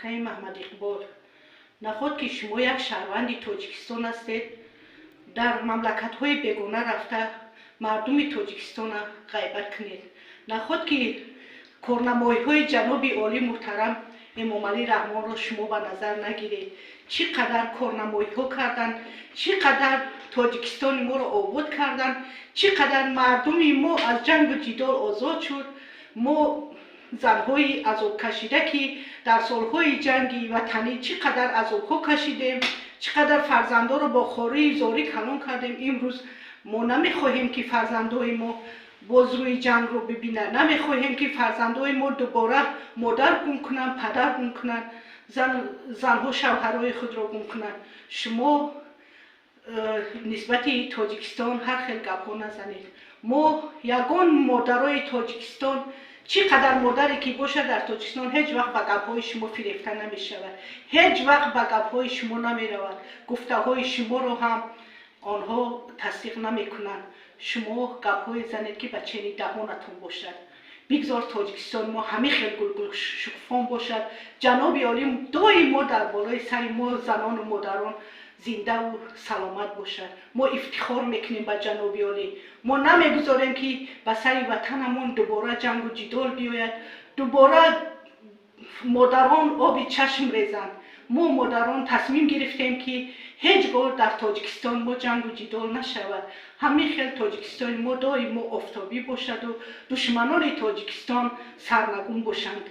آقای محمد اقبال، نخود که شما یک شهروند تاجیکستان هستید، در مملکت‌های بیگانه رفته مردم تاجیکستان غیبت کنید. نخود که کارنمایی‌های جناب عالی محترم امام علی رحمان را شما به نظر نگیرید. چقدر کارنمایی‌ها کردند، چقدر تاجیکستان ما را آباد کردند، چقدر مردم ما از جنگ و جدال آزاد شد. ما زنهای عذاب کشیده که در سالهای جنگی وطنی چقدر عذاب‌ها کشیدیم، چقدر فرزندا رو با خواری زاری کلان کردیم. امروز ما نمیخواهیم که فرزندای ما باز روی جنگ رو ببینن، نمیخواهیم که فرزندای ما دوباره مادر گم کنن، پدر گم کنن، زنها شوهرای خود را گم کنن. شما نسبت تاجیکستان هر خیلی گپ‌ها نزنید. ما یگان مادرای تاجیکستان، چقدر مادری که باشه در تاجیکستان، هیچ وقت به گپ‌های شما فریفته نمی شود، هیچ وقت به گپ‌های شما نمی رود. گفته‌های شما رو هم آنها تصدیق نمی کنند. شما گپ‌های زنید که به چنین دهانتون باشد. بگذار تاجیکستان ما همه خیلی گل شکوفان باشد. جناب عالی دائم ما در بالای سر ما زنان و مادران زنده و سلامت باشد. ما افتخار میکنیم به جناب عالی. ما نمیگذاریم که به سر وطنمون دوباره جنگ و جدال بیاید، دوباره مادران آب چشم ریزند. ما مادران تصمیم گرفتیم که هیچگاه در تاجیکستان ما جنگ و جدال نشود. همین خیلی تاجیکستان ما دائم آفتابی باشد و دشمنان تاجیکستان سرنگون باشند.